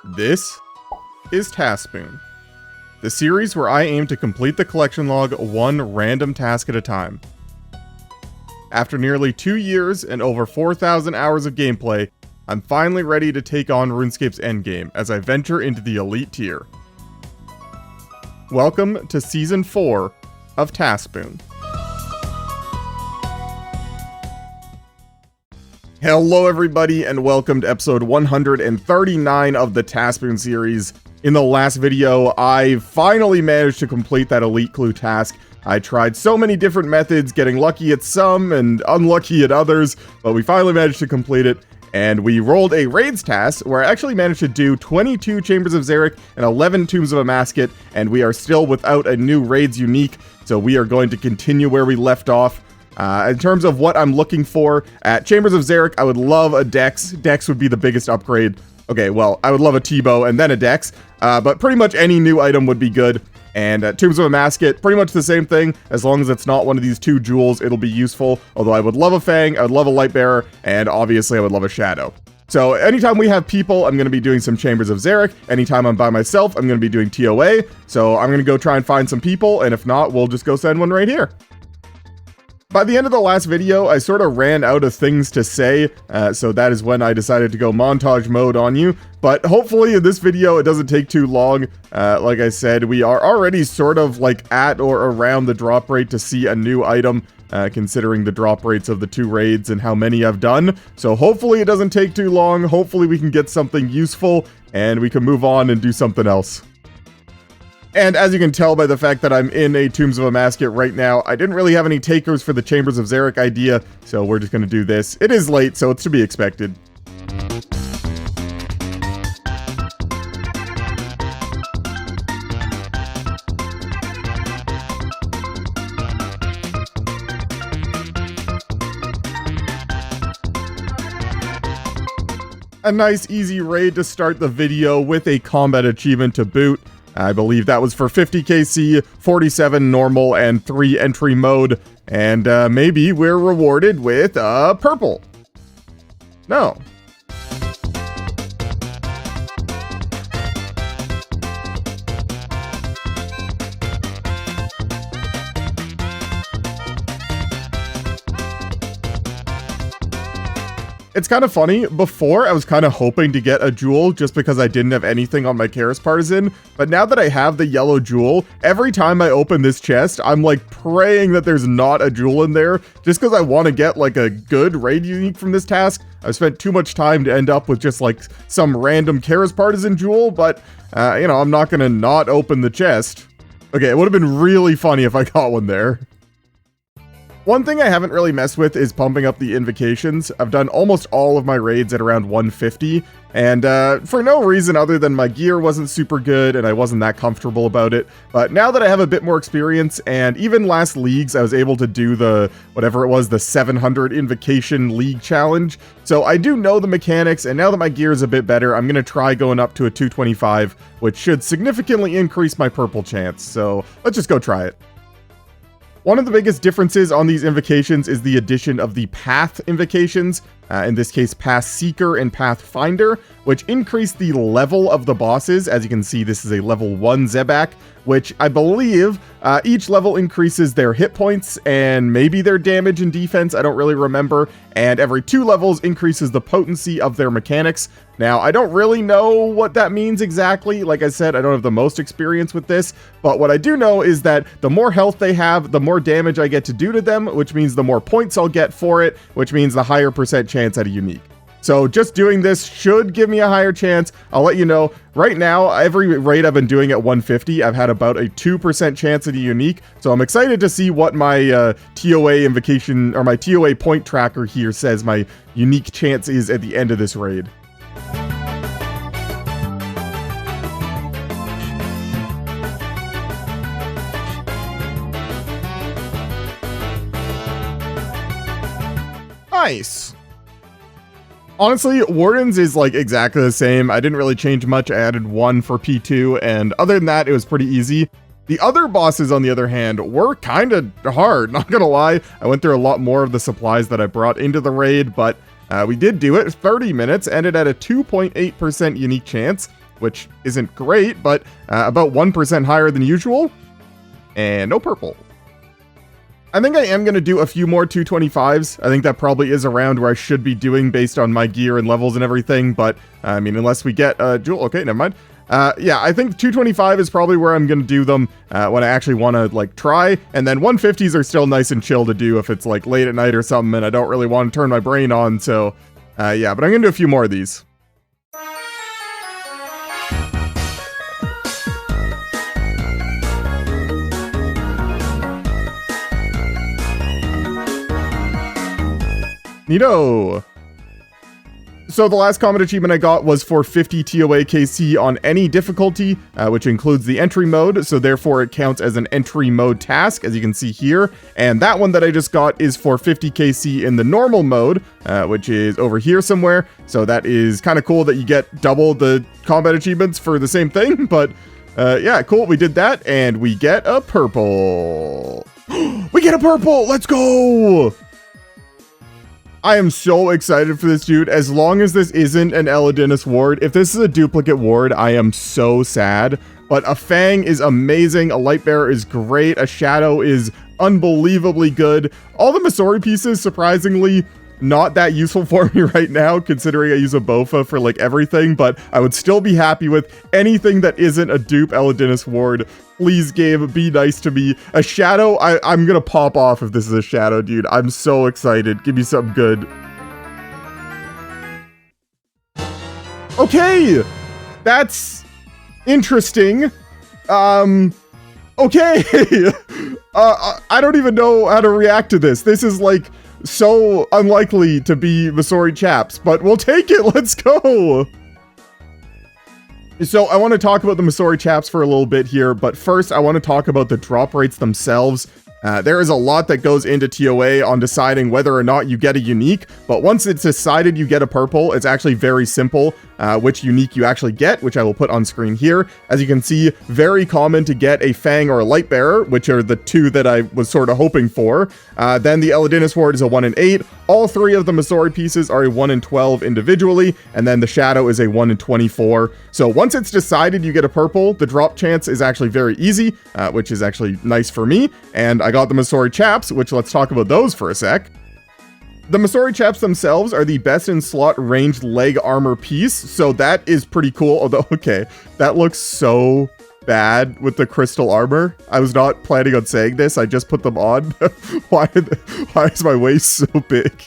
This is TaskSpoon, the series where I aim to complete the collection log one random task at a time. After nearly 2 years and over 4,000 hours of gameplay, I'm finally ready to take on RuneScape's endgame as I venture into the elite tier. Welcome to Season 4 of TaskSpoon. Hello everybody and welcome to episode 139 of the TaskSpoon series. In the last video, I finally managed to complete that elite clue task. I tried so many different methods, getting lucky at some and unlucky at others, but we finally managed to complete it. And we rolled a raids task where I actually managed to do 22 Chambers of Xeric and 11 Tombs of Amasket, and we are still without a new raids unique, so we are going to continue where we left off. In terms of what I'm looking for, at Chambers of Xeric, I would love a Dex. Dex would be the biggest upgrade. Okay, well, I would love a T-bow and then a Dex, but pretty much any new item would be good. And at Tombs of Amasket, pretty much the same thing. As long as it's not one of these two jewels, it'll be useful. Although I would love a Fang, I would love a Lightbearer, and obviously I would love a Shadow. So anytime we have people, I'm going to be doing some Chambers of Xeric. Anytime I'm by myself, I'm going to be doing TOA. So I'm going to go try and find some people, and if not, we'll just go send one right here. By the end of the last video, I sort of ran out of things to say, so that is when I decided to go montage mode on you. But hopefully in this video, it doesn't take too long. Like I said, we are already sort of like at or around the drop rate to see a new item, considering the drop rates of the two raids and how many I've done. So hopefully it doesn't take too long. Hopefully we can get something useful and we can move on and do something else. And as you can tell by the fact that I'm in a Tombs of Amasket right now, I didn't really have any takers for the Chambers of Xeric idea, so we're just going to do this. It is late, so it's to be expected. A nice easy raid to start the video with a combat achievement to boot. I believe that was for 50 KC, 47 normal, and 3 entry mode. And maybe we're rewarded with purple. No. It's kind of funny, before I was kind of hoping to get a jewel just because I didn't have anything on my Chaos Partisan, but now that I have the yellow jewel, every time I open this chest, I'm like praying that there's not a jewel in there, just because I want to get like a good raid unique from this task. I've spent too much time to end up with just like some random Chaos Partisan jewel, but you know, I'm not going to not open the chest. Okay, it would have been really funny if I got one there. One thing I haven't really messed with is pumping up the invocations. I've done almost all of my raids at around 150, and for no reason other than my gear wasn't super good and I wasn't that comfortable about it. But now that I have a bit more experience, and even last leagues I was able to do the, whatever it was, the 700 invocation league challenge. So I do know the mechanics, and now that my gear is a bit better, I'm going to try going up to a 225, which should significantly increase my purple chance. So let's just go try it. One of the biggest differences on these invocations is the addition of the Path invocations, in this case Path Seeker and Path Finder, which increase the level of the bosses. As you can see, this is a level 1 Zebak, which I believe each level increases their hit points and maybe their damage and defense, I don't really remember, and every 2 levels increases the potency of their mechanics. Now, I don't really know what that means exactly. Like I said, I don't have the most experience with this, but what I do know is that the more health they have, the more damage I get to do to them, which means the more points I'll get for it, which means the higher percent chance at a unique. So just doing this should give me a higher chance. I'll let you know. Right now, every raid I've been doing at 150, I've had about a 2% chance at a unique. So I'm excited to see what my TOA invocation, or my TOA point tracker here says my unique chance is at the end of this raid. Nice. Honestly, Wardens is like exactly the same. I didn't really change much. I added 1 for P2, and other than that, it was pretty easy. The other bosses, on the other hand, were kind of hard, not gonna lie. I went through a lot more of the supplies that I brought into the raid, but we did do it. 30 minutes, ended at a 2.8% unique chance. which isn't great, but about 1% higher than usual. And no purple. I think I am going to do a few more 225s. I think that probably is around where I should be doing based on my gear and levels and everything, but I mean, unless we get a jewel, okay, never mind. Yeah, I think 225 is probably where I'm going to do them when I actually want to, like, try, and then 150s are still nice and chill to do if it's, like, late at night or something and I don't really want to turn my brain on, so, yeah, but I'm going to do a few more of these. Neato! So the last common achievement I got was for 50 TOA KC on any difficulty, which includes the entry mode, so therefore it counts as an entry mode task, as you can see here. And that one that I just got is for 50 KC in the normal mode, which is over here somewhere. So that is kind of cool that you get double the combat achievements for the same thing, but yeah, cool, we did that, and we get a purple. We get a purple! Let's go! I am so excited for this, dude. As long as this isn't an Elidinus ward. If this is a duplicate ward, I am so sad. But a Fang is amazing, a Lightbearer is great, a Shadow is unbelievably good. All the Masori pieces, surprisingly, not that useful for me right now, considering I use a Bofa for, like, everything, but I would still be happy with anything that isn't a dupe Elidinus ward. Please, game, be nice to me. A Shadow, I'm gonna pop off if this is a Shadow, dude. I'm so excited. Give me something good. Okay! That's interesting. Okay! I don't even know how to react to this. This is, like, so unlikely to be Masori chaps, but we'll take it. Let's go. So I want to talk about the Masori chaps for a little bit here, but first I want to talk about the drop rates themselves. There is a lot that goes into TOA on deciding whether or not you get a unique, but once it's decided you get a purple, it's actually very simple which unique you actually get, which I will put on screen here. As you can see, very common to get a Fang or a Lightbearer, which are the two that I was sort of hoping for. Then the Elidinus ward is a 1 in 8. All three of the Masori pieces are a 1 in 12 individually, and then the Shadow is a 1 in 24. So once it's decided you get a purple, the drop chance is actually very easy, which is actually nice for me. And I got the Masori chaps, which let's talk about those for a sec. The Masori chaps themselves are the best in slot ranged leg armor piece, so that is pretty cool. Although, okay, that looks so bad with the crystal armor. I was not planning on saying this, I just put them on. Why is my waist so big?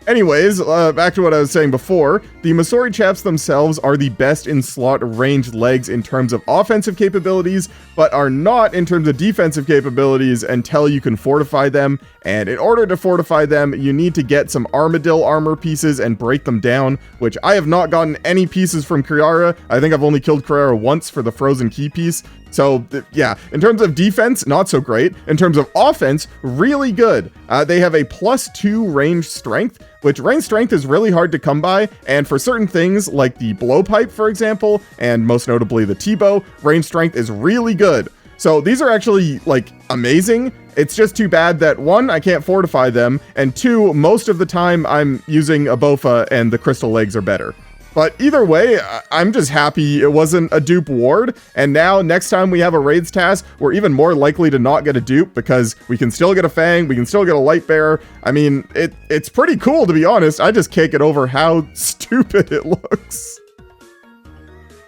Anyways, back to what I was saying before, the Masori chaps themselves are the best in slot ranged legs in terms of offensive capabilities, but are not in terms of defensive capabilities until you can fortify them, and in order to fortify them, you need to get some Armadillo armor pieces and break them down, which I have not gotten any pieces from Kiara. I think I've only killed Kiara once for the frozen key piece. So, yeah, in terms of defense, not so great. In terms of offense, really good. They have a +2 range strength, which range strength is really hard to come by, and for certain things, like the blowpipe, for example, and most notably the T-bow, range strength is really good. So these are actually, like, amazing. It's just too bad that, 1, I can't fortify them, and 2, most of the time I'm using a Bofa and the crystal legs are better. But either way, I'm just happy it wasn't a dupe ward, and now next time we have a raids task, we're even more likely to not get a dupe because we can still get a Fang, we can still get a Lightbearer. I mean, it's pretty cool, to be honest. I just can't get over how stupid it looks.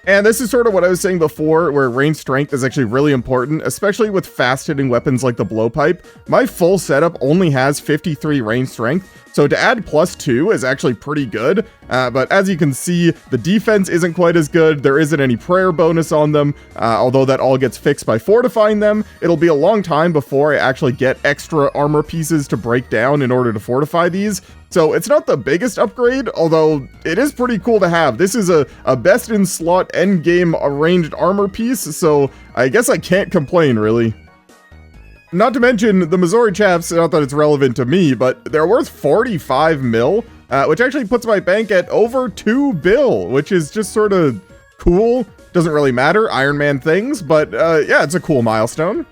And this is sort of what I was saying before, where range strength is actually really important, especially with fast-hitting weapons like the blowpipe. My full setup only has 53 range strength, so to add +2 is actually pretty good, but as you can see, the defense isn't quite as good, there isn't any prayer bonus on them, although that all gets fixed by fortifying them. It'll be a long time before I actually get extra armor pieces to break down in order to fortify these, so it's not the biggest upgrade, although it is pretty cool to have. This is a best in slot endgame ranged armor piece, so I guess I can't complain, really. Not to mention, the Masori chaps, not that it's relevant to me, but they're worth 45 mil, which actually puts my bank at over 2 bill, which is just sort of cool. Doesn't really matter, Iron Man things, but yeah, it's a cool milestone.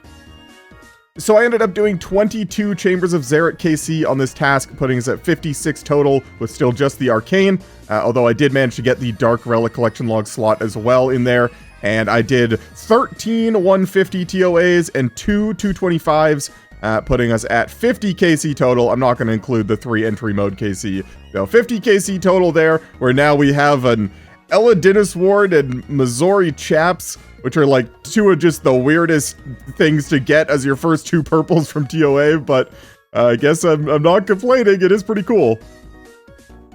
So I ended up doing 22 Chambers of Xeric KC on this task, putting us at 56 total with still just the Arcane, although I did manage to get the Dark Relic Collection Log slot as well in there, and I did 13 150 TOAs and 2 225s, putting us at 50 KC total. I'm not going to include the 3 entry mode KC. So 50 KC total there, where now we have an Eladinis Ward and Missouri Chaps, which are like 2 of just the weirdest things to get as your first 2 purples from TOA, but I guess I'm not complaining. It is pretty cool.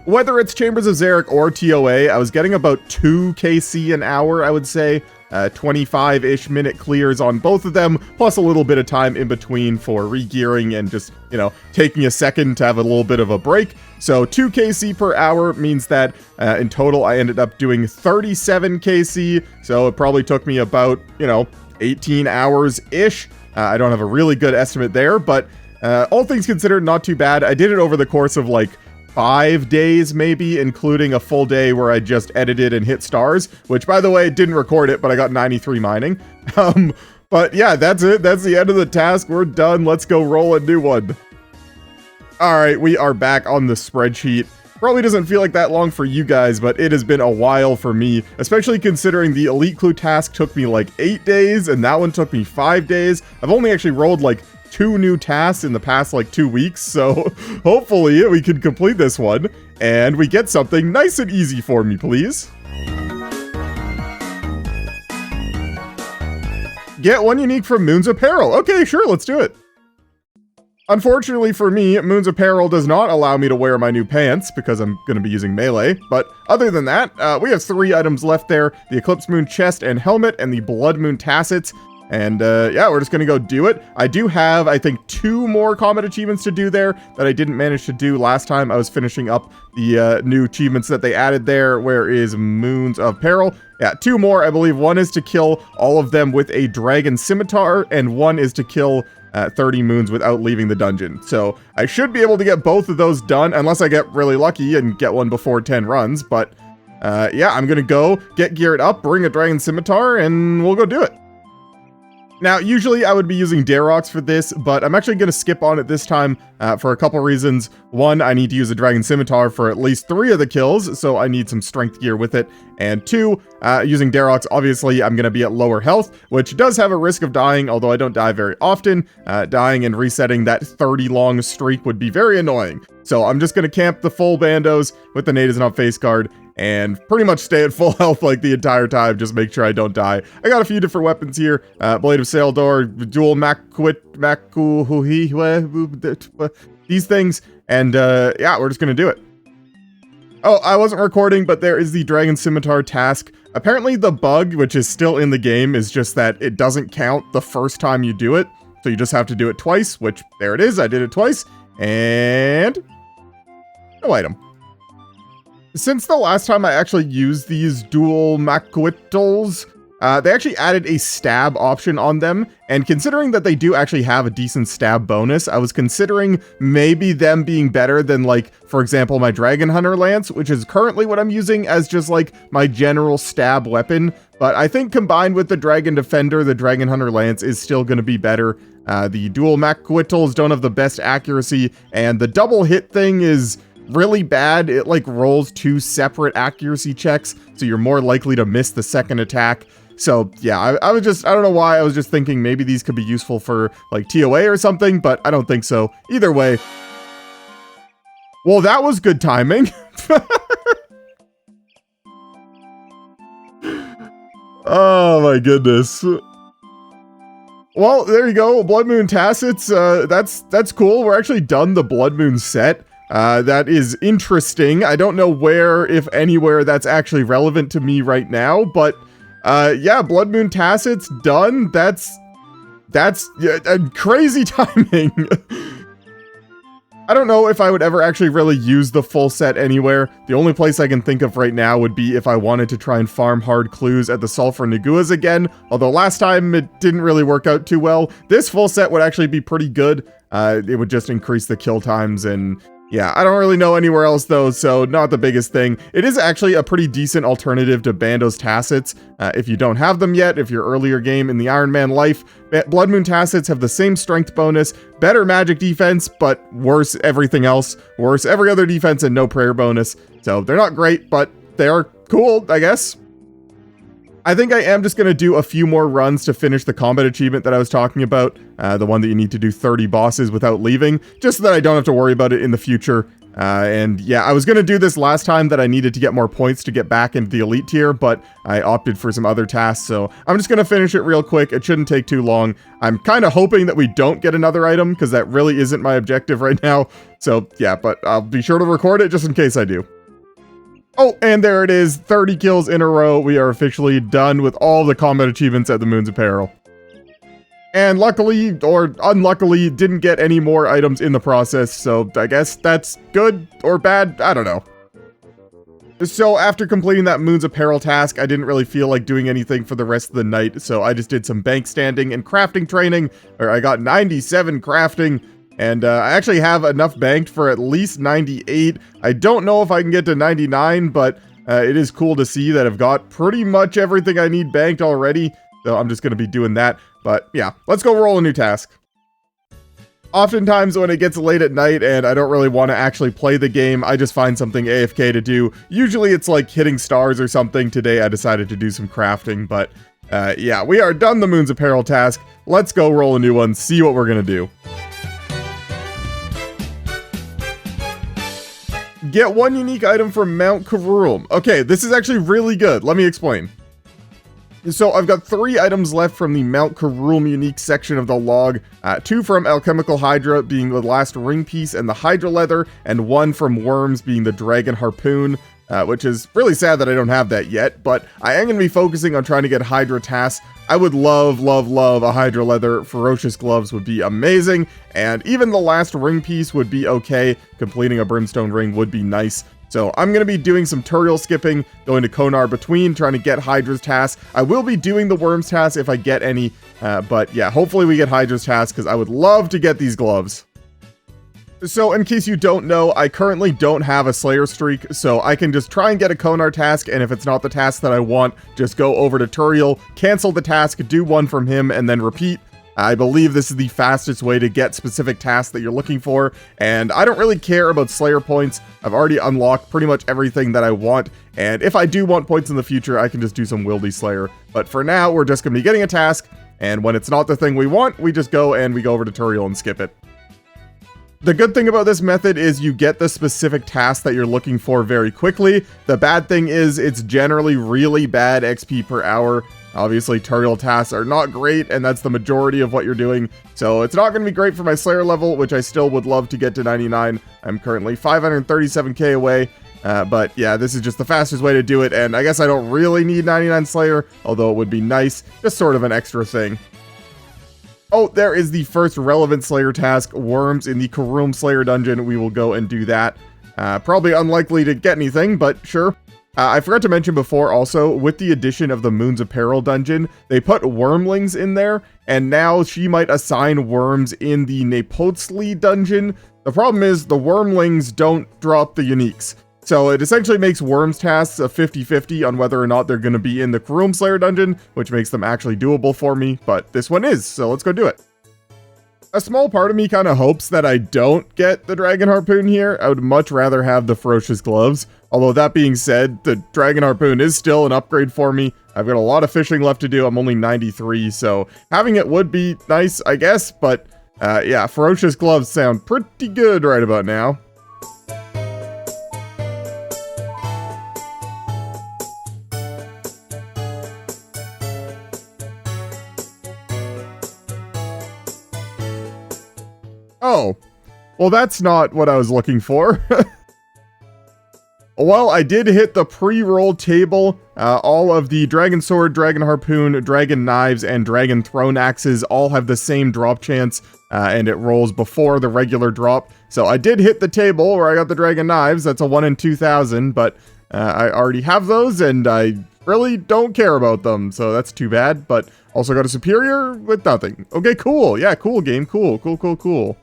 Whether it's Chambers of Xeric or TOA, I was getting about 2 KC an hour, I would say. 25-ish minute clears on both of them, plus a little bit of time in between for regearing and just, you know, taking a second to have a little bit of a break. So 2 KC per hour means that in total I ended up doing 37 KC, so it probably took me about, you know, 18 hours-ish. I don't have a really good estimate there, but all things considered, not too bad. I did it over the course of like 5 days maybe, including a full day where I just edited and hit stars, which by the way, didn't record it, but I got 93 mining. But yeah, that's it. That's the end of the task. We're done. Let's go roll a new one. All right, we are back on the spreadsheet. Probably doesn't feel like that long for you guys, but it has been a while for me, especially considering the Elite Clue task took me like 8 days and that one took me 5 days. I've only actually rolled like 2 new tasks in the past like 2 weeks, so hopefully we can complete this one and we get something nice and easy for me, please. Get 1 unique from Moons of Peril. Okay, sure, let's do it. Unfortunately for me, Moons of Peril does not allow me to wear my new pants because I'm going to be using melee, but other than that, we have 3 items left there: the Eclipse Moon chest and helmet and the Blood Moon tassets. And yeah, we're just gonna go do it. I do have, I think, 2 more combat achievements to do there that I didn't manage to do last time. I was finishing up the new achievements that they added there. Where is Moons of Peril? Yeah, 2 more, I believe. 1 is to kill all of them with a dragon scimitar, and 1 is to kill 30 moons without leaving the dungeon. So I should be able to get both of those done, unless I get really lucky and get one before 10 runs. But yeah, I'm gonna go get geared up, bring a dragon scimitar, and we'll go do it. Now, usually I would be using Darox for this, but I'm actually going to skip on it this time for a couple reasons. 1, I need to use a Dragon Scimitar for at least 3 of the kills, so I need some strength gear with it. And 2, using Darox, obviously I'm going to be at lower health, which does have a risk of dying, although I don't die very often. Dying and resetting that 30-long streak would be very annoying. So I'm just going to camp the full bandos with the natives not face guard, and pretty much stay at full health like the entire time, just make sure I don't die. I got a few different weapons here. Blade of Saildor, dual these things, and yeah, we're just gonna do it. Oh, I wasn't recording, but there is the Dragon Scimitar task. Apparently the bug, which is still in the game, is just that it doesn't count the first time you do it, so you just have to do it twice, which, there it is, I did it twice, and no item. Since the last time I actually used these dual Maquitals, they actually added a stab option on them, and considering that they do actually have a decent stab bonus, I was considering maybe them being better than, like, for example, my Dragon Hunter Lance, which is currently what I'm using as just, like, my general stab weapon, but I think combined with the Dragon Defender, the Dragon Hunter Lance is still going to be better. The dual Maquitals don't have the best accuracy, and the double hit thing is really bad. It like rolls 2 separate accuracy checks, so you're more likely to miss the second attack. So yeah, I don't know why, I was just thinking maybe these could be useful for like TOA or something, but I don't think so. Either way. Well, that was good timing. Oh my goodness. Well, there you go. Blood Moon tassets. That's cool. We're actually done the Blood Moon set. That is interesting. I don't know where, if anywhere, that's actually relevant to me right now, but yeah, Blood Moon tassets done. That's crazy timing. I don't know if I would ever actually really use the full set anywhere. The only place I can think of right now would be if I wanted to try and farm hard clues at the Sulfur Naguas again, although last time it didn't really work out too well. This full set would actually be pretty good. It would just increase the kill times and, Yeah, I don't really know anywhere else though, so not the biggest thing. It is actually a pretty decent alternative to Bandos Tacets. If you don't have them yet, if you're earlier game in the Iron Man life, Blood Moon Tacets have the same strength bonus, better magic defense, but worse everything else, worse every other defense and no prayer bonus. So they're not great, but they are cool, I guess. I think I am just going to do a few more runs to finish the combat achievement that I was talking about, the one that you need to do 30 bosses without leaving, just so that I don't have to worry about it in the future. And yeah, I was going to do this last time that I needed to get more points to get back into the elite tier, but I opted for some other tasks, so I'm just going to finish it real quick. It shouldn't take too long. I'm kind of hoping that we don't get another item, because that really isn't my objective right now. So yeah, but I'll be sure to record it just in case I do. Oh, and there it is, 30 kills in a row. We are officially done with all the combat achievements at the Moons of Peril. And luckily, or unluckily, didn't get any more items in the process, so I guess that's good or bad, I don't know. So after completing that Moons of Peril task, I didn't really feel like doing anything for the rest of the night, so I just did some bank standing and crafting training, where I got 97 crafting, and I actually have enough banked for at least 98. I don't know if I can get to 99, but it is cool to see that I've got pretty much everything I need banked already. So I'm just going to be doing that. But yeah, let's go roll a new task. Oftentimes when it gets late at night and I don't really want to actually play the game, I just find something AFK to do. Usually it's like hitting stars or something. Today I decided to do some crafting, but yeah, we are done the Moons of Peril task. Let's go roll a new one, see what we're going to do. Get one unique item from Mount Karuulm. Okay, this is actually really good. Let me explain. So I've got 3 items left from the Mount Karuulm unique section of the log. 2 from Alchemical Hydra being the last ring piece and the Hydra leather, and 1 from Worms being the Dragon Harpoon. Which is really sad that I don't have that yet, but I am going to be focusing on trying to get Hydra tasks. I would love, love, love a Hydra leather. Ferocious gloves would be amazing, and even the last ring piece would be okay. Completing a brimstone ring would be nice. So I'm going to be doing some tutorial skipping, going to Konar between, trying to get Hydra's tasks. I will be doing the Worms tasks if I get any, but yeah, hopefully we get Hydra's tasks, because I would love to get these gloves. So in case you don't know, I currently don't have a Slayer streak, so I can just try and get a Konar task, and if it's not the task that I want, just go over to Peril, cancel the task, do one from him, and then repeat. I believe this is the fastest way to get specific tasks that you're looking for, and I don't really care about Slayer points. I've already unlocked pretty much everything that I want, and if I do want points in the future, I can just do some Wildy Slayer. But for now, we're just going to be getting a task, and when it's not the thing we want, we just go and we go over to Peril and skip it. The good thing about this method is you get the specific task that you're looking for very quickly. The bad thing is it's generally really bad XP per hour. Obviously, tutorial tasks are not great, and that's the majority of what you're doing. So it's not going to be great for my Slayer level, which I still would love to get to 99. I'm currently 537k away. But yeah, this is just the fastest way to do it, and I guess I don't really need 99 Slayer, although it would be nice. Just sort of an extra thing. Oh, there is the first relevant Slayer task, Worms in the Karuulm Slayer dungeon. We will go and do that. Probably unlikely to get anything, but sure. I forgot to mention before also, with the addition of the Moons of Peril dungeon, they put Wormlings in there, and now she might assign Worms in the Nepotsli dungeon. The problem is the Wormlings don't drop the uniques. So it essentially makes Worms tasks a 50-50 on whether or not they're going to be in the Karuulm Slayer dungeon, which makes them actually doable for me, but this one is, so let's go do it. A small part of me kind of hopes that I don't get the Dragon Harpoon here. I would much rather have the Ferocious Gloves. Although that being said, the Dragon Harpoon is still an upgrade for me. I've got a lot of fishing left to do. I'm only 93, so having it would be nice, I guess, but yeah, Ferocious Gloves sound pretty good right about now. Oh, well, that's not what I was looking for. Well, I did hit the pre-roll table. All of the Dragon Sword, Dragon Harpoon, Dragon Knives, and Dragon Throne Axes all have the same drop chance, and it rolls before the regular drop. So I did hit the table where I got the Dragon Knives. That's a 1 in 2,000, but I already have those, and I really don't care about them, so that's too bad. But also got a Superior with nothing. Okay, cool. Yeah, cool game. Cool.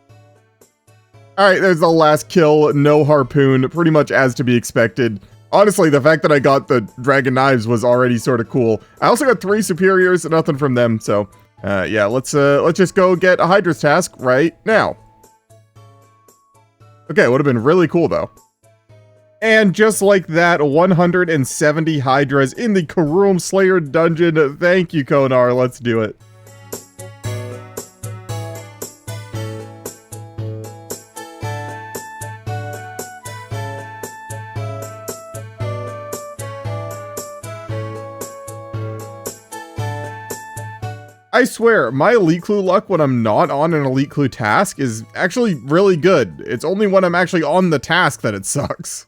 Alright, there's the last kill, no harpoon, pretty much as to be expected. Honestly, the fact that I got the dragon knives was already sort of cool. I also got 3 superiors, nothing from them, so yeah, let's just go get a Hydra's task right now. Okay, would have been really cool though. And just like that, 170 Hydras in the Karuulm Slayer dungeon. Thank you, Konar, let's do it. I swear, my Elite Clue luck when I'm not on an Elite Clue task is actually really good. It's only when I'm actually on the task that it sucks.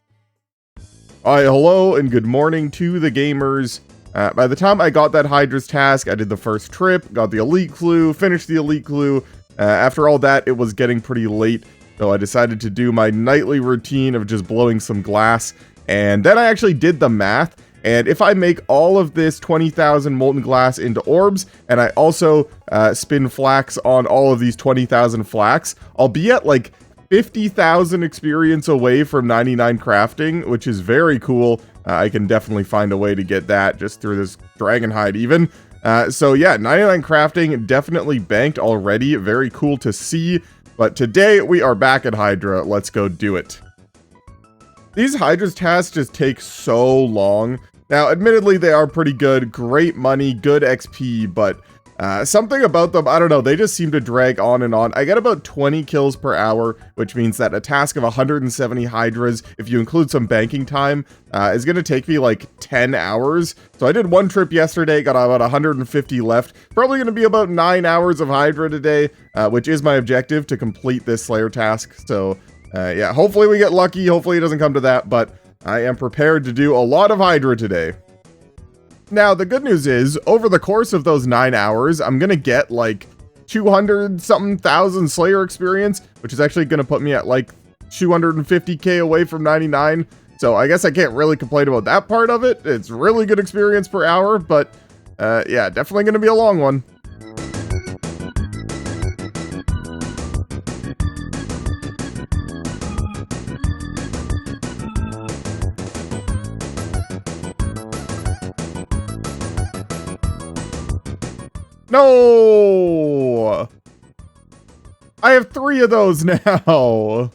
Alright, hello and good morning to the gamers. By the time I got that Hydra's task, I did the first trip, got the Elite Clue, finished the Elite Clue. After all that, it was getting pretty late, so I decided to do my nightly routine of just blowing some glass. And then I actually did the math. And if I make all of this 20,000 molten glass into orbs, and I also spin flax on all of these 20,000 flax, I'll be at like 50,000 experience away from 99 crafting, which is very cool. I can definitely find a way to get that just through this dragon hide even. So yeah, 99 crafting definitely banked already. Very cool to see. But today we are back at Hydra. Let's go do it. These Hydra's tasks just take so long. Now, admittedly, they are pretty good, great money, good XP, but something about them, I don't know, they just seem to drag on and on. I get about 20 kills per hour, which means that a task of 170 Hydras, if you include some banking time, is going to take me like 10 hours. So I did one trip yesterday, got about 150 left. Probably going to be about 9 hours of Hydra today, which is my objective to complete this Slayer task. So yeah, hopefully we get lucky, hopefully it doesn't come to that, but I am prepared to do a lot of Hydra today. Now, the good news is, over the course of those 9 hours, I'm gonna get like 200-something thousand Slayer experience, which is actually gonna put me at like 250k away from 99. So I guess I can't really complain about that part of it. It's really good experience per hour, but yeah, definitely gonna be a long one. No! I have 3 of those now.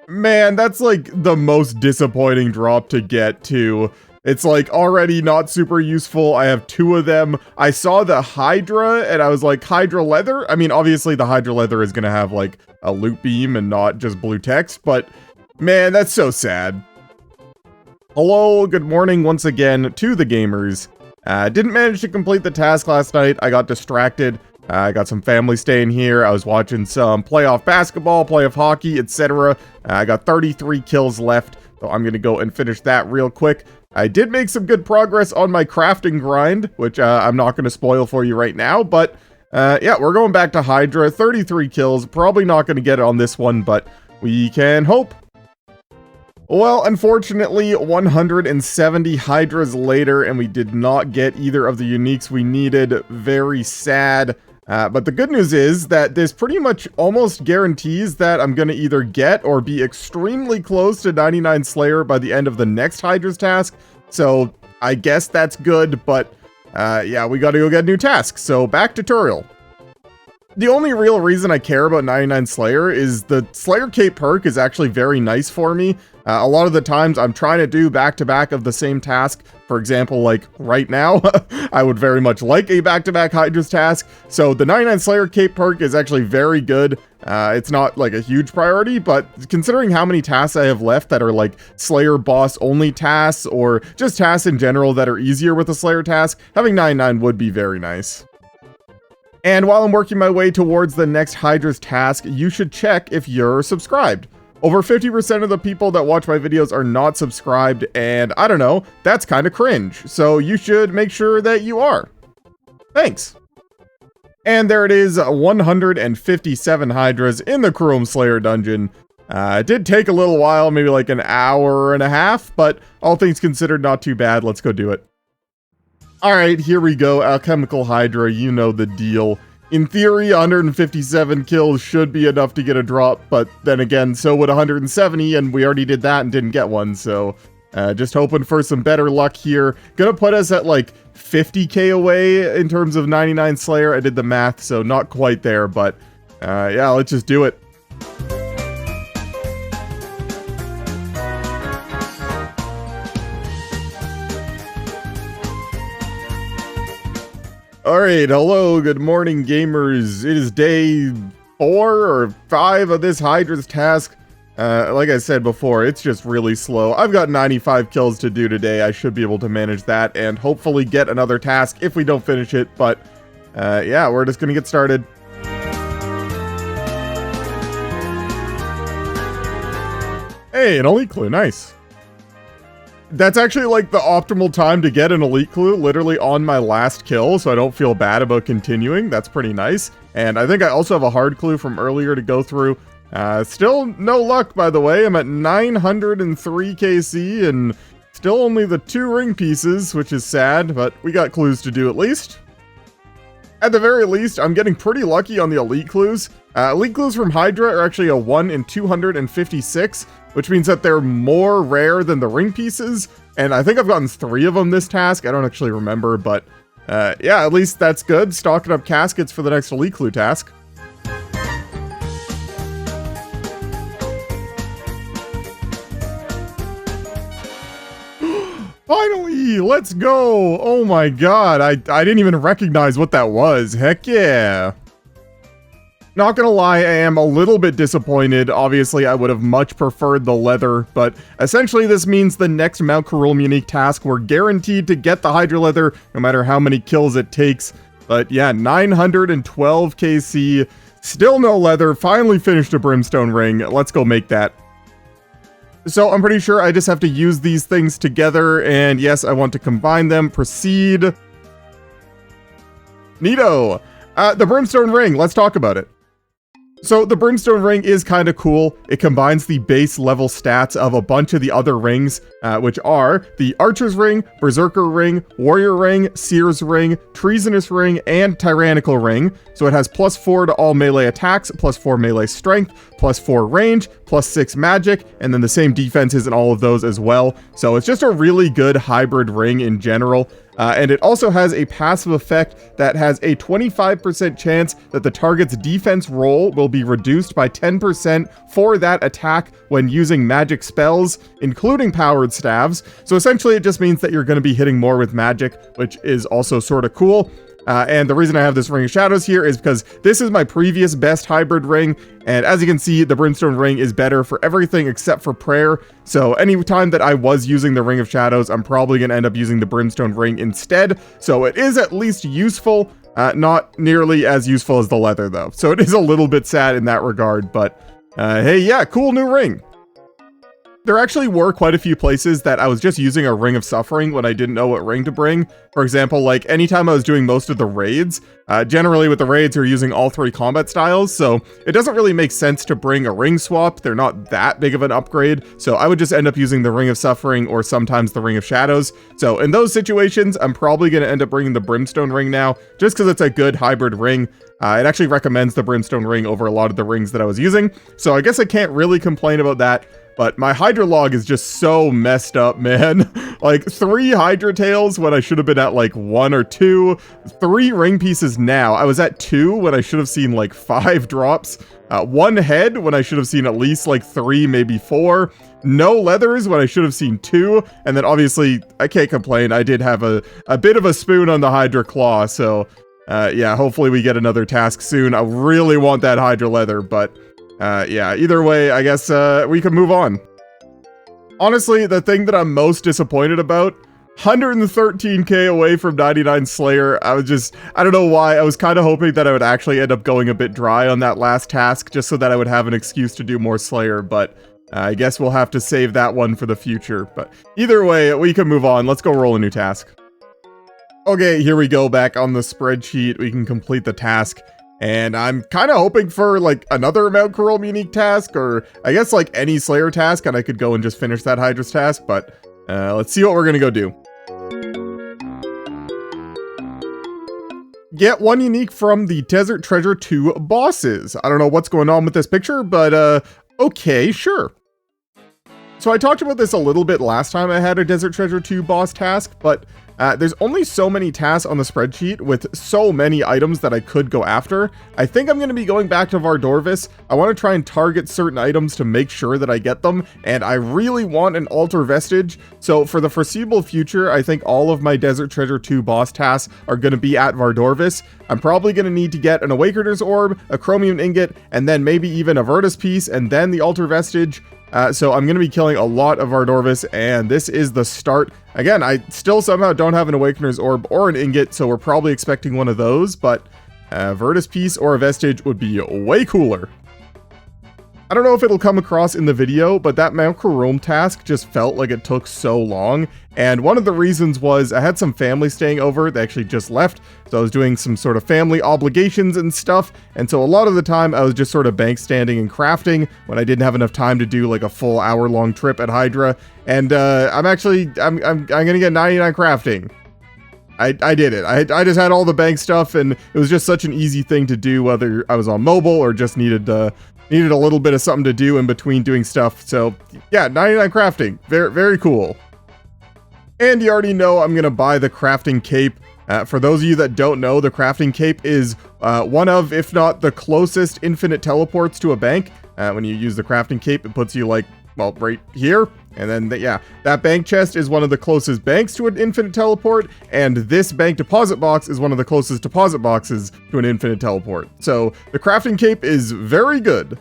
Man, that's like the most disappointing drop to get to. It's like already not super useful. I have 2 of them. I saw the Hydra and I was like, Hydra leather? I mean, obviously the Hydra leather is gonna have like a loot beam and not just blue text, but man, that's so sad. Hello, good morning once again to the gamers. Didn't manage to complete the task last night. I got distracted. I got some family staying here. I was watching some playoff basketball, playoff hockey, etc. I got 33 kills left, so I'm going to go and finish that real quick. I did make some good progress on my crafting grind, which I'm not going to spoil for you right now, but yeah, we're going back to Hydra. 33 kills. Probably not going to get it on this one, but we can hope. Well, unfortunately, 170 Hydras later, and we did not get either of the uniques we needed. Very sad. But the good news is that this pretty much almost guarantees that I'm going to either get or be extremely close to 99 Slayer by the end of the next Hydra's task. So I guess that's good, but yeah, we got to go get new tasks. So back to Peril. The only real reason I care about 99 Slayer is the Slayer Cape perk is actually very nice for me. A lot of the times I'm trying to do back-to-back of the same task. For example, like right now, I would very much like a back-to-back Hydra's task. So the 99 Slayer Cape perk is actually very good. It's not like a huge priority, but considering how many tasks I have left that are like Slayer boss only tasks or just tasks in general that are easier with a Slayer task, having 99 would be very nice. And while I'm working my way towards the next Hydra's task, you should check if you're subscribed. Over 50% of the people that watch my videos are not subscribed, and I don't know, that's kind of cringe. So you should make sure that you are. Thanks. And there it is, 157 Hydras in the Karuulm Slayer dungeon. It did take a little while, maybe like an hour and a half, but all things considered, not too bad. Let's go do it. Alright, here we go, Alchemical Hydra, you know the deal. In theory, 157 kills should be enough to get a drop, but then again, so would 170, and we already did that and didn't get one, so just hoping for some better luck here. Gonna put us at like 50k away in terms of 99 Slayer. I did the math, so not quite there, but yeah, let's just do it. Alright, hello, good morning gamers. It is day 4 or 5 of this Hydra's task. Like I said before, it's just really slow. I've got 95 kills to do today. I should be able to manage that and hopefully get another task if we don't finish it. But yeah, we're just gonna get started. Hey, an elite clue, nice. That's actually like the optimal time to get an elite clue, literally on my last kill, so I don't feel bad about continuing. That's pretty nice. And I think I also have a hard clue from earlier to go through. Still no luck, by the way. I'm at 903 KC and still only the 2 ring pieces, which is sad, but we got clues to do at least. At the very least, I'm getting pretty lucky on the elite clues. Elite clues from Hydra are actually a 1 in 256, which means that they're more rare than the ring pieces, and I think I've gotten 3 of them this task. I don't actually remember, but yeah, at least that's good. Stocking up caskets for the next elite clue task. Finally, let's go. Oh my god, I didn't even recognize what that was. Heck yeah. Not gonna lie, I am a little bit disappointed. Obviously, I would have much preferred the leather, but essentially this means the next Mount Karuulm unique task, we're guaranteed to get the Hydra leather, no matter how many kills it takes. But yeah, 912 KC, still no leather, finally finished a brimstone ring. Let's go make that. So I'm pretty sure I just have to use these things together, and yes, I want to combine them. Proceed. Neato. The brimstone ring, let's talk about it. So the brimstone ring is kind of cool. It combines the base level stats of a bunch of the other rings, which are the Archer's Ring, Berserker Ring, Warrior Ring, Seer's Ring, Treasonous Ring, and Tyrannical Ring. So it has +4 to all melee attacks, +4 melee strength, +4 range, +6 magic, and then the same defenses in all of those as well. So it's just a really good hybrid ring in general. And it also has a passive effect that has a 25% chance that the target's defense roll will be reduced by 10% for that attack when using magic spells, including powered staves. So essentially it just means that you're going to be hitting more with magic, which is also sort of cool. And the reason I have this Ring of Shadows here is because this is my previous best hybrid ring, and as you can see, the Brimstone Ring is better for everything except for prayer. So any time that I was using the Ring of Shadows, I'm probably going to end up using the Brimstone Ring instead. So it is at least useful, not nearly as useful as the leather though. So it is a little bit sad in that regard, but hey, yeah, cool new ring. There actually were quite a few places that I was just using a Ring of Suffering when I didn't know what ring to bring. For example, like anytime I was doing most of the raids, generally with the raids you're using all 3 combat styles, so it doesn't really make sense to bring a ring swap. They're not that big of an upgrade, so I would just end up using the Ring of Suffering or sometimes the Ring of Shadows. So in those situations, I'm probably going to end up bringing the Brimstone Ring now, just because it's a good hybrid ring. It actually recommends the Brimstone Ring over a lot of the rings that I was using, so I guess I can't really complain about that. But my Hydra log is just so messed up, man. Like 3 Hydra tails when I should have been at like 1 or 2. 3 ring pieces now. I was at 2 when I should have seen like 5 drops. 1 head when I should have seen at least like 3, maybe 4. No leathers when I should have seen 2. And then obviously, I can't complain. I did have a bit of a spoon on the Hydra claw. So yeah, hopefully we get another task soon. I really want that Hydra leather, but yeah, either way, I guess we can move on. Honestly, the thing that I'm most disappointed about, 113k away from 99 Slayer. I don't know why. I was kind of hoping that I would actually end up going a bit dry on that last task, just so that I would have an excuse to do more Slayer, but I guess we'll have to save that one for the future. But either way, we can move on. Let's go roll a new task. Okay, here we go, back on the spreadsheet. We can complete the task. And I'm kind of hoping for like another Mount Karuulm unique task, or I guess like any Slayer task, and I could go and just finish that Hydra's task, but let's see what we're gonna go do. Get 1 unique from the Desert Treasure 2 bosses. I don't know what's going on with this picture, but okay, sure. So I talked about this a little bit last time I had a Desert Treasure 2 boss task, but there's only so many tasks on the spreadsheet with so many items that I could go after. I think I'm going to be going back to Vardorvis. I want to try and target certain items to make sure that I get them, and I really want an altar vestige. So for the foreseeable future, I think all of my Desert Treasure 2 boss tasks are going to be at Vardorvis. I'm probably going to need to get an Awakener's Orb, a Chromium Ingot, and then maybe even a Virtus piece, and then the altar vestige. So I'm going to be killing a lot of Vardorvis, and this is the start. Again, I still somehow don't have an Awakener's Orb or an Ingot, so we're probably expecting one of those, but a Virtus piece or a Vestige would be way cooler. I don't know if it'll come across in the video, but that Mount Karuulm task just felt like it took so long, and one of the reasons was I had some family staying over. They actually just left, so I was doing some sort of family obligations and stuff, and so a lot of the time I was just sort of bank standing and crafting when I didn't have enough time to do like a full hour-long trip at Hydra, and I'm gonna get 99 crafting. I did it. I just had all the bank stuff, and it was just such an easy thing to do, whether I was on mobile or just needed a little bit of something to do in between doing stuff. So yeah, 99 crafting, very, very cool. And you already know I'm gonna buy the crafting cape. For those of you that don't know, the crafting cape is one of, if not the closest infinite teleports to a bank. When you use the crafting cape, it puts you like, well, right here. And then, yeah, that bank chest is one of the closest banks to an infinite teleport, and this bank deposit box is one of the closest deposit boxes to an infinite teleport. So the crafting cape is very good.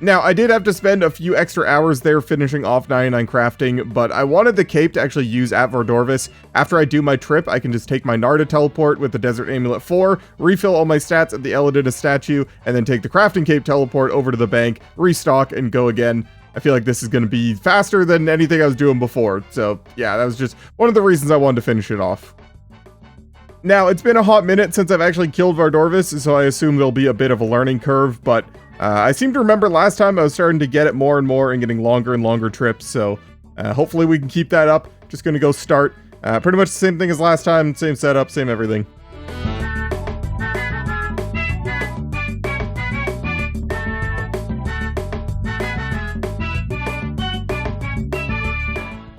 Now, I did have to spend a few extra hours there finishing off 99 crafting, but I wanted the cape to actually use at Vardorvis. After I do my trip, I can just take my Narda teleport with the Desert Amulet 4, refill all my stats at the Eladina statue, and then take the crafting cape teleport over to the bank, restock, and go again. I feel like this is going to be faster than anything I was doing before. So yeah, that was just one of the reasons I wanted to finish it off. Now, it's been a hot minute since I've actually killed Vardorvis, so I assume there'll be a bit of a learning curve, but I seem to remember last time I was starting to get it more and more and getting longer and longer trips, so hopefully we can keep that up. Just going to go start. Pretty much the same thing as last time, same setup, same everything.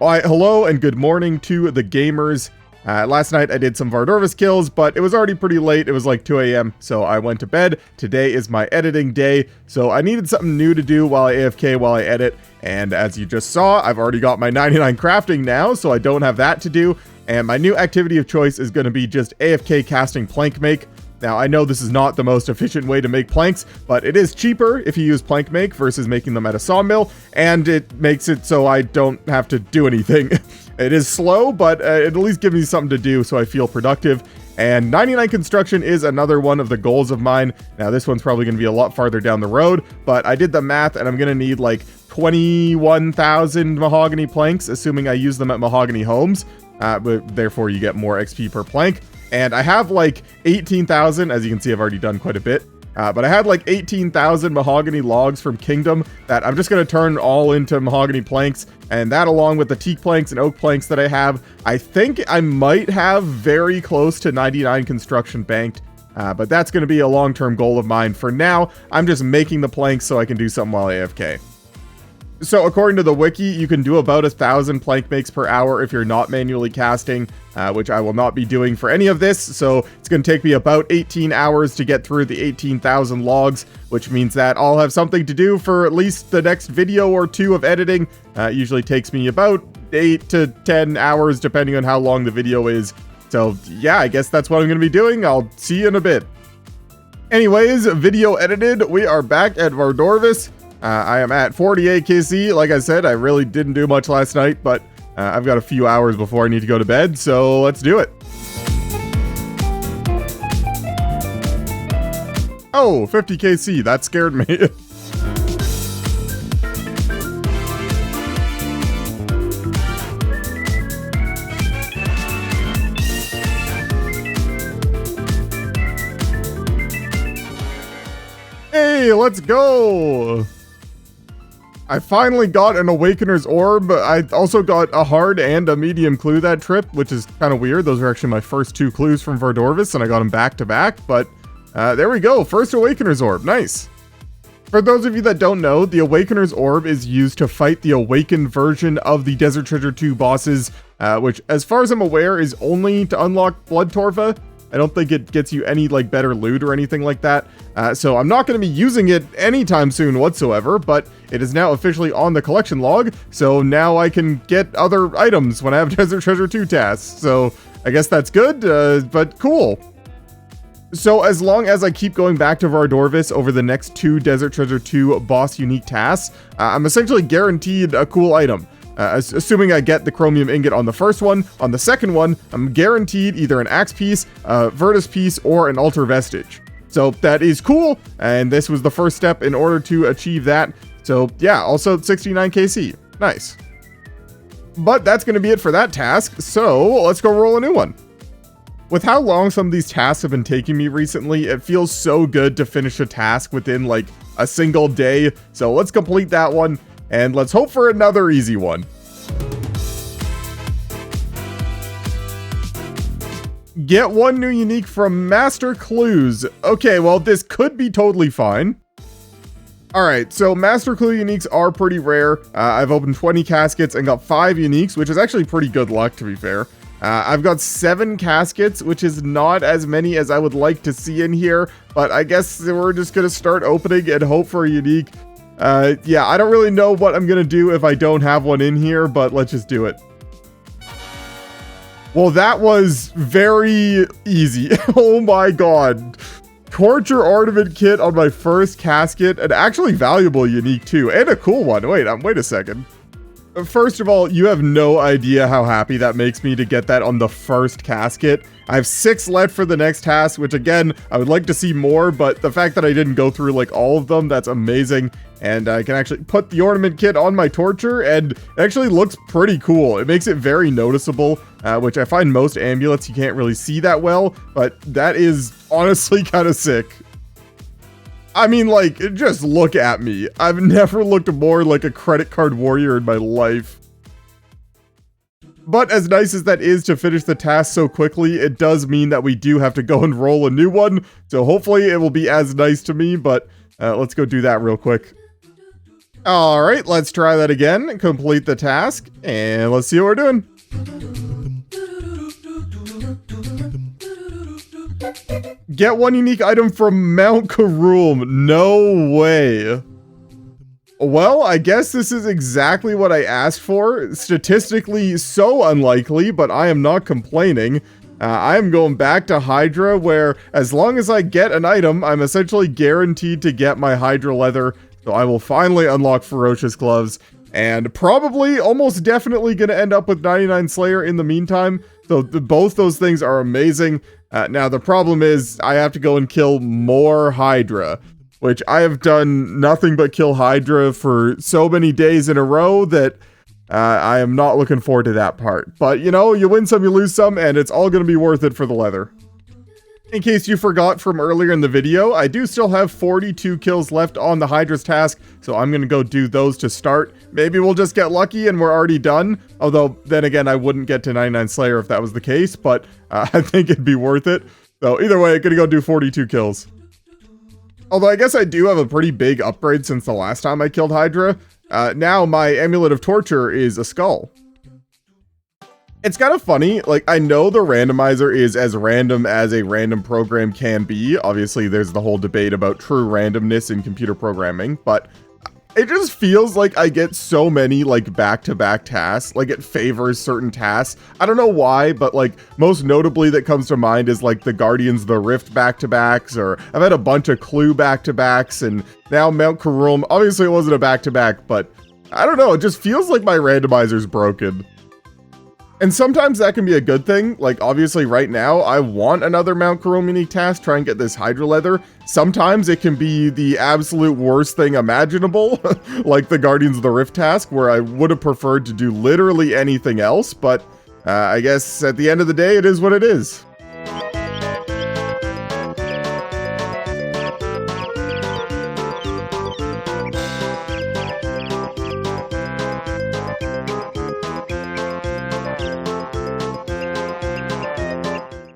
Alright, hello and good morning to the gamers. Last night I did some Vardorvis kills, but it was already pretty late. It was like 2 a.m., so I went to bed. Today is my editing day, so I needed something new to do while I AFK while I edit. And as you just saw, I've already got my 99 crafting now, so I don't have that to do. And my new activity of choice is going to be just AFK casting plank make. Now, I know this is not the most efficient way to make planks, but it is cheaper if you use plank make versus making them at a sawmill, and it makes it so I don't have to do anything. It is slow, but it at least gives me something to do so I feel productive. And 99 construction is another one of the goals of mine. Now, this one's probably going to be a lot farther down the road, but I did the math, and I'm going to need like 21,000 mahogany planks, assuming I use them at mahogany homes. But therefore, you get more XP per plank. And I have like 18,000, as you can see, I've already done quite a bit. But I had like 18,000 mahogany logs from Kingdom that I'm just going to turn all into mahogany planks. And that, along with the teak planks and oak planks that I have, I think I might have very close to 99 construction banked. But that's going to be a long-term goal of mine. For now, I'm just making the planks so I can do something while AFK. So according to the wiki, you can do about 1,000 plank makes per hour if you're not manually casting, which I will not be doing for any of this. So it's going to take me about 18 hours to get through the 18,000 logs, which means that I'll have something to do for at least the next video or two of editing. It usually takes me about 8 to 10 hours, depending on how long the video is. So yeah, I guess that's what I'm going to be doing. I'll see you in a bit. Anyways, video edited. We are back at Vardorvis. I am at 48 KC. Like I said, I really didn't do much last night, but I've got a few hours before I need to go to bed, so let's do it. Oh, 50 KC. That scared me. Hey, let's go. I finally got an Awakener's Orb. I also got a hard and a medium clue that trip, which is kind of weird. Those are actually my first 2 clues from Vardorvis, and I got them back to back, but there we go. First Awakener's Orb. Nice. For those of you that don't know, the Awakener's Orb is used to fight the awakened version of the Desert Treasure 2 bosses, which, as far as I'm aware, is only to unlock Blood Torva. I don't think it gets you any, like, better loot or anything like that, so I'm not going to be using it anytime soon whatsoever, but it is now officially on the collection log, so now I can get other items when I have Desert Treasure 2 tasks, so I guess that's good, but cool. So as long as I keep going back to Vardorvis over the next 2 Desert Treasure 2 boss unique tasks, I'm essentially guaranteed a cool item. Assuming I get the chromium ingot on the first one, on the second one, I'm guaranteed either an axe piece, a Virtus piece, or an altar vestige. So that is cool, and this was the first step in order to achieve that. So yeah, also 69 KC. Nice. But that's going to be it for that task, so let's go roll a new one. With how long some of these tasks have been taking me recently, it feels so good to finish a task within like a single day. So let's complete that one, and let's hope for another easy one. Get 1 new unique from Master Clues. Okay, well, this could be totally fine. Alright, so Master Clue uniques are pretty rare. I've opened 20 caskets and got 5 uniques, which is actually pretty good luck, to be fair. I've got 7 caskets, which is not as many as I would like to see in here, but I guess we're just gonna start opening and hope for a unique. Yeah, I don't really know what I'm gonna do if I don't have one in here, but let's just do it. Well, that was very easy. Oh my god. Torture Ornament Kit on my first casket, an actually valuable unique too, and a cool one. Wait a second. First of all, you have no idea how happy that makes me to get that on the first casket. I have 6 left for the next task, which again, I would like to see more, but the fact that I didn't go through like all of them, that's amazing. And I can actually put the ornament kit on my torture, and it actually looks pretty cool. It makes it very noticeable, which I find most amulets you can't really see that well, but that is honestly kind of sick. I mean, like, just look at me. I've never looked more like a credit card warrior in my life. But as nice as that is to finish the task so quickly, it does mean that we do have to go and roll a new one. So hopefully it will be as nice to me, but let's go do that real quick. Alright, let's try that again, complete the task, and let's see what we're doing. Get 1 unique item from Mount Karuulm. No way. Well, I guess this is exactly what I asked for. Statistically so unlikely, but I am not complaining. I am going back to Hydra, where as long as I get an item, I'm essentially guaranteed to get my Hydra leather. So I will finally unlock Ferocious Gloves, and probably almost definitely going to end up with 99 Slayer in the meantime. So both those things are amazing. Now the problem is I have to go and kill more Hydra, which I have done nothing but kill Hydra for so many days in a row that I am not looking forward to that part. But you know, you win some, you lose some, and it's all going to be worth it for the leather. In case you forgot from earlier in the video, I do still have 42 kills left on the Hydra's task, so I'm going to go do those to start. Maybe we'll just get lucky and we're already done, although then again I wouldn't get to 99 Slayer if that was the case, but I think it'd be worth it. So either way, I'm going to go do 42 kills. Although I guess I do have a pretty big upgrade since the last time I killed Hydra. Now my Amulet of Torture is a skull. It's kind of funny, like, I know the randomizer is as random as a random program can be. Obviously, there's the whole debate about true randomness in computer programming, but it just feels like I get so many, like, back-to-back tasks. Like, it favors certain tasks. I don't know why, but, like, most notably that comes to mind is, like, the Guardians of the Rift back-to-backs, or I've had a bunch of Clue back-to-backs, and now Mount Karuulm. Obviously, it wasn't a back-to-back, but I don't know, it just feels like my randomizer's broken. And sometimes that can be a good thing. Like, obviously right now, I want another Mount Karuulm unique task, try and get this Hydra leather. Sometimes it can be the absolute worst thing imaginable, like the Guardians of the Rift task, where I would have preferred to do literally anything else, but I guess at the end of the day, it is what it is.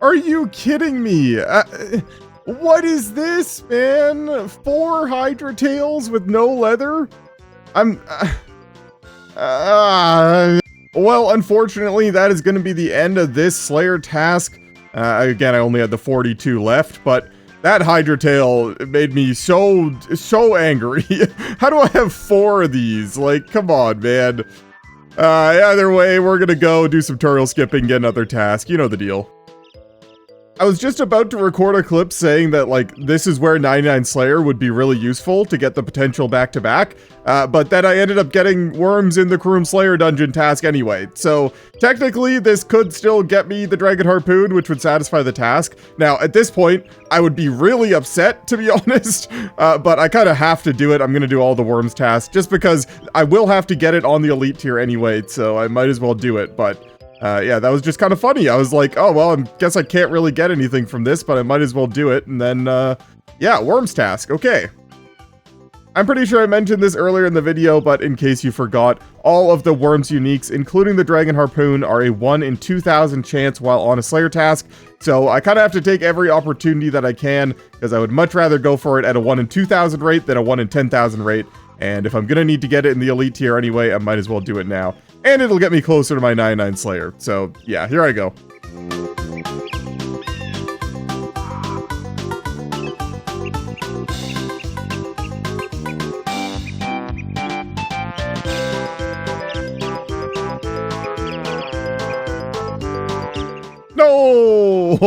Are you kidding me? What is this, man? 4 Hydra tails with no leather? Well, unfortunately, that is going to be the end of this Slayer task. Again, I only had the 42 left, but that Hydra tail made me so angry. How do I have 4 of these? Like, come on, man. Either way, we're gonna go do some tutorial skipping, get another task. You know the deal. I was just about to record a clip saying that, like, this is where 99 Slayer would be really useful to get the potential back-to-back, but then I ended up getting worms in the Karuulm Slayer dungeon task anyway. So, technically, this could still get me the Dragon Harpoon, which would satisfy the task. Now, at this point, I would be really upset, to be honest, but I kind of have to do it. I'm gonna do all the worms tasks, just because I will have to get it on the elite tier anyway, so I might as well do it, but... yeah, that was just kind of funny. I was like, oh, well, I guess I can't really get anything from this, but I might as well do it. And then, yeah, worms task. Okay. I'm pretty sure I mentioned this earlier in the video, but in case you forgot, all of the worms uniques, including the Dragon Harpoon, are a 1 in 2,000 chance while on a Slayer task. So I kind of have to take every opportunity that I can, because I would much rather go for it at a 1 in 2,000 rate than a 1 in 10,000 rate. And if I'm gonna need to get it in the elite tier anyway, I might as well do it now. And it'll get me closer to my 99 Slayer. So yeah, here I go. No!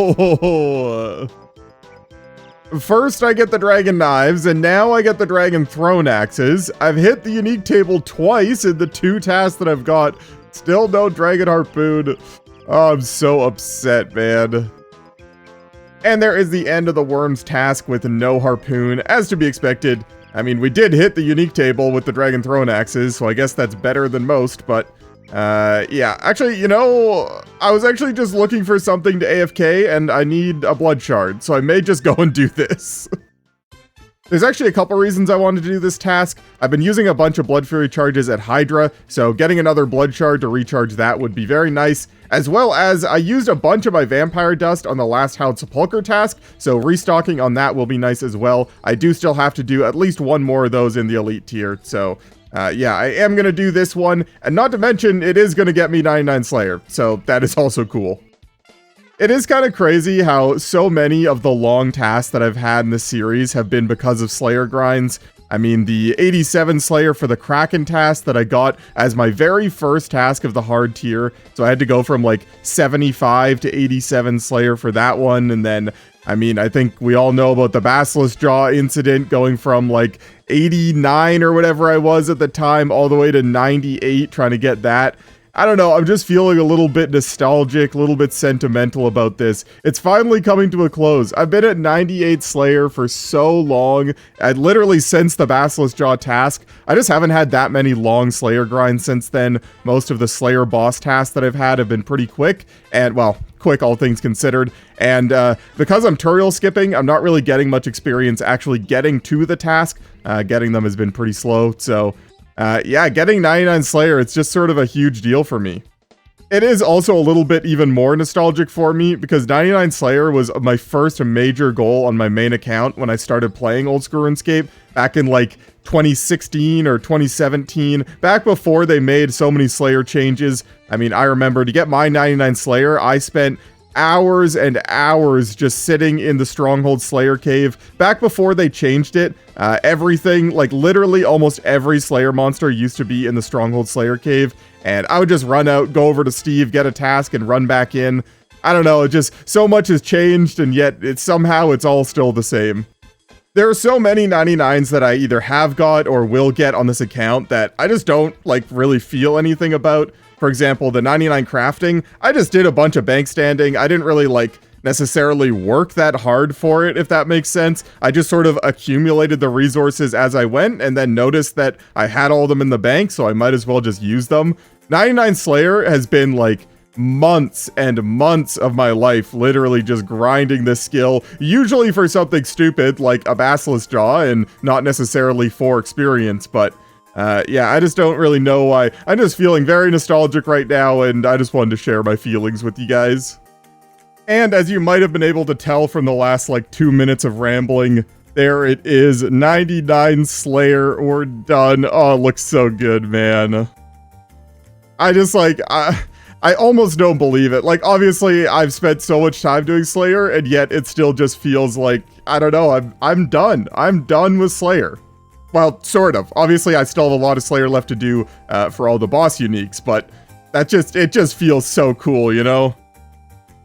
First, I get the dragon knives, and now I get the dragon throne axes. I've hit the unique table twice in the 2 tasks that I've got. Still no dragon harpoon. Oh, I'm so upset, man. And there is the end of the worms task with no harpoon, as to be expected. I mean, we did hit the unique table with the dragon throne axes, so I guess that's better than most, but... yeah, actually, you know, I was actually just looking for something to AFK, and I need a blood shard, so I may just go and do this. There's actually a couple reasons I wanted to do this task. I've been using a bunch of Blood Fury charges at Hydra, so getting another blood shard to recharge that would be very nice, as well as I used a bunch of my Vampire Dust on the last Howled Sepulchre task, so restocking on that will be nice as well. I do still have to do at least 1 more of those in the elite tier, so... yeah, I am going to do this one, and not to mention, it is going to get me 99 Slayer, so that is also cool. It is kind of crazy how so many of the long tasks that I've had in this series have been because of Slayer grinds. I mean, the 87 Slayer for the Kraken task that I got as my very first task of the hard tier, so I had to go from like 75 to 87 Slayer for that one, and then... I mean, I think we all know about the Basilisk Jaw incident going from like 89 or whatever I was at the time all the way to 98 trying to get that. I don't know, I'm just feeling a little bit nostalgic, a little bit sentimental about this. It's finally coming to a close. I've been at 98 Slayer for so long, literally since the Basilisk Jaw task. I just haven't had that many long Slayer grinds since then. Most of the Slayer boss tasks that I've had have been pretty quick, and well, quick all things considered. And because I'm tutorial skipping, I'm not really getting much experience actually getting to the task. Getting them has been pretty slow, so... yeah, getting 99 Slayer, it's just sort of a huge deal for me. It is also a little bit even more nostalgic for me, because 99 Slayer was my first major goal on my main account when I started playing old school RuneScape, back in like 2016 or 2017, back before they made so many Slayer changes. I mean, I remember to get my 99 Slayer, I spent hours and hours just sitting in the Stronghold Slayer cave. Back before they changed it, everything, like literally almost every Slayer monster used to be in the Stronghold Slayer cave, and I would just run out, go over to Steve, get a task, and run back in. I don't know, it just, so much has changed, and yet somehow it's all still the same. There are so many 99s that I either have got or will get on this account that I just don't, like, really feel anything about. For example, the 99 crafting, I just did a bunch of bank standing. I didn't really, like, necessarily work that hard for it, if that makes sense. I just sort of accumulated the resources as I went and then noticed that I had all of them in the bank, so I might as well just use them. 99 Slayer has been, like, months and months of my life literally just grinding this skill, usually for something stupid like a Basilisk Jaw and not necessarily for experience, but yeah, I just don't really know why. I'm just feeling very nostalgic right now, and I just wanted to share my feelings with you guys. And as you might have been able to tell from the last like 2 minutes of rambling, there it is, 99 Slayer, we're done. Oh, it looks so good, man. I just like, I almost don't believe it. Like, obviously, I've spent so much time doing Slayer, and yet it still just feels like, I don't know, I'm done. I'm done with Slayer. Well, sort of. Obviously, I still have a lot of Slayer left to do for all the boss uniques, but it just feels so cool, you know?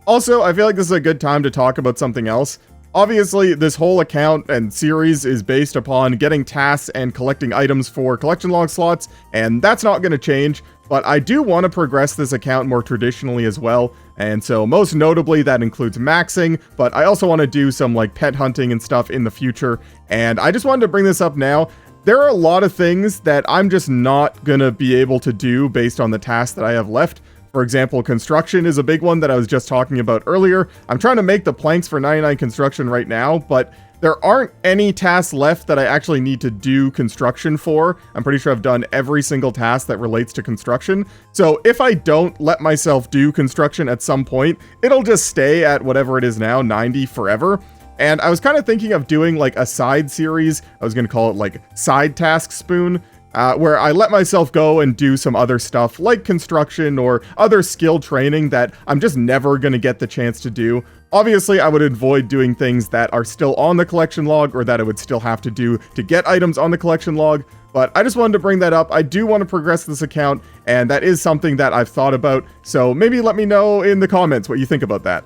Also, I feel like this is a good time to talk about something else. Obviously, this whole account and series is based upon getting tasks and collecting items for collection log slots, and that's not going to change, but I do want to progress this account more traditionally as well, and so most notably that includes maxing, but I also want to do some like pet hunting and stuff in the future, and I just wanted to bring this up now. There are a lot of things that I'm just not going to be able to do based on the tasks that I have left. For example, construction is a big one that I was just talking about earlier. I'm trying to make the planks for 99 construction right now, but there aren't any tasks left that I actually need to do construction for. I'm pretty sure I've done every single task that relates to construction. So if I don't let myself do construction at some point, it'll just stay at whatever it is now, 90 forever. And I was kind of thinking of doing like a side series. I was going to call it like Side TaskSpoon. Where I let myself go and do some other stuff like construction or other skill training that I'm just never going to get the chance to do. Obviously, I would avoid doing things that are still on the collection log or that I would still have to do to get items on the collection log, but I just wanted to bring that up. I do want to progress this account, and that is something that I've thought about, so maybe let me know in the comments what you think about that.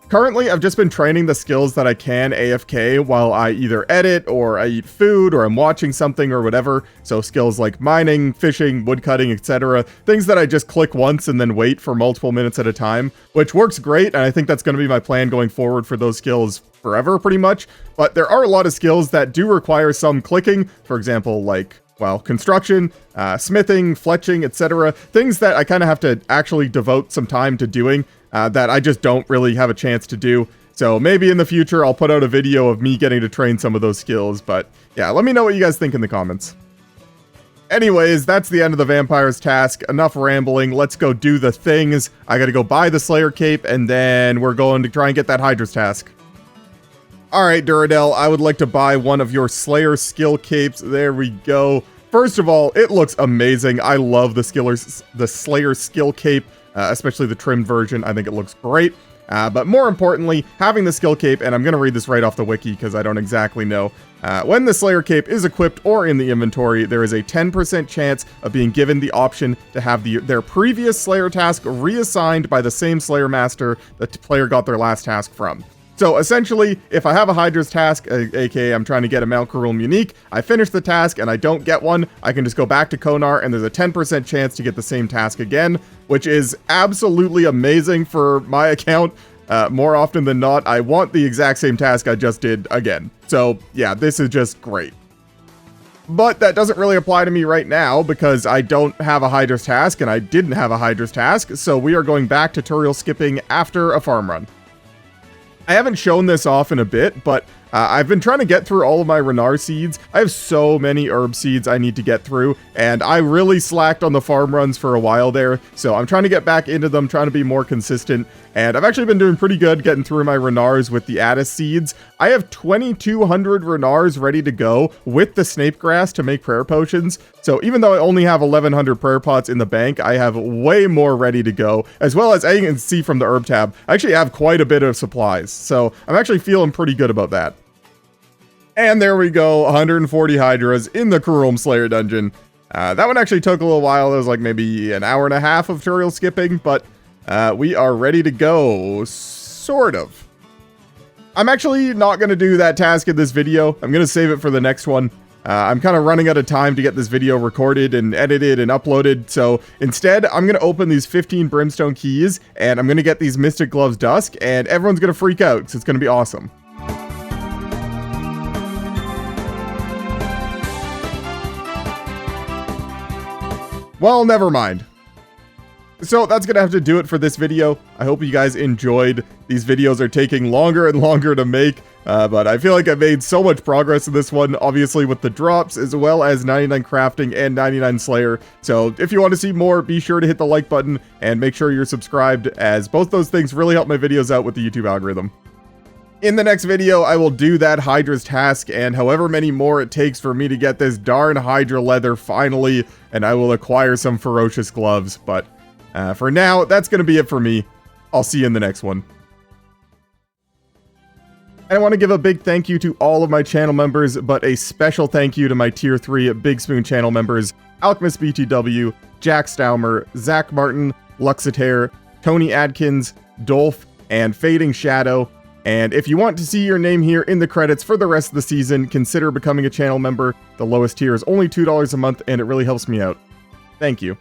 Currently, I've just been training the skills that I can AFK while I either edit or I eat food or I'm watching something or whatever. So skills like mining, fishing, woodcutting, etc. Things that I just click once and then wait for multiple minutes at a time, which works great. And I think that's going to be my plan going forward for those skills forever, pretty much. But there are a lot of skills that do require some clicking. For example, like, well, construction, smithing, fletching, etc. Things that I kind of have to actually devote some time to doing. That I just don't really have a chance to do. So maybe in the future I'll put out a video of me getting to train some of those skills, but yeah, let me know what you guys think in the comments. Anyways, that's the end of the Vampire's task. Enough rambling, let's go do the things. I gotta go buy the Slayer cape, and then we're going to try and get that Hydra's task. Alright, Duradel, I would like to buy one of your Slayer skill capes. There we go. First of all, it looks amazing. I love the Slayer skill cape. Especially the trimmed version. I think it looks great. But more importantly, having the skill cape, and I'm going to read this right off the wiki because I don't exactly know. When the Slayer cape is equipped or in the inventory, there is a 10% chance of being given the option to have their previous Slayer task reassigned by the same Slayer master that the player got their last task from. So essentially, if I have a Hydra's task, aka I'm trying to get a Mount Karuulm unique, I finish the task and I don't get one, I can just go back to Konar and there's a 10% chance to get the same task again, which is absolutely amazing for my account. More often than not, I want the exact same task I just did again. So yeah, this is just great. But that doesn't really apply to me right now because I don't have a Hydra's task and I didn't have a Hydra's task, so we are going back to tutorial skipping after a farm run. I haven't shown this off in a bit, but I've been trying to get through all of my Renar seeds. I have so many herb seeds I need to get through, and I really slacked on the farm runs for a while there, so I'm trying to get back into them, trying to be more consistent, and I've actually been doing pretty good getting through my Renars with the Addis seeds. I have 2,200 Renars ready to go with the Snape grass to make prayer potions, so even though I only have 1,100 prayer pots in the bank, I have way more ready to go, as well as you can see from the herb tab, I actually have quite a bit of supplies, so I'm actually feeling pretty good about that. And there we go, 140 Hydras in the Karuulm Slayer dungeon. That one actually took a little while. It was like maybe an hour and a half of tutorial skipping, but we are ready to go, sort of. I'm actually not going to do that task in this video. I'm going to save it for the next one. I'm kind of running out of time to get this video recorded and edited and uploaded, so instead I'm going to open these 15 Brimstone keys, and I'm going to get these Mystic Gloves Dusk, and everyone's going to freak out, because it's going to be awesome. Well, never mind. So that's gonna have to do it for this video. I hope you guys enjoyed. These videos are taking longer and longer to make. But I feel like I made so much progress in this one, obviously with the drops, as well as 99 crafting and 99 slayer. So if you want to see more, be sure to hit the like button and make sure you're subscribed, as both those things really help my videos out with the YouTube algorithm. In the next video, I will do that Hydra's task and however many more it takes for me to get this darn Hydra leather finally, and I will acquire some ferocious gloves. But for now, that's going to be it for me. I'll see you in the next one. I want to give a big thank you to all of my channel members, but a special thank you to my Tier 3 Big Spoon channel members, Alchemist BTW, Jack Staumer, Zach Martin, Luxitaire, Tony Adkins, Dolph, and Fading Shadow. And if you want to see your name here in the credits for the rest of the season, consider becoming a channel member. The lowest tier is only $2 a month, and it really helps me out. Thank you.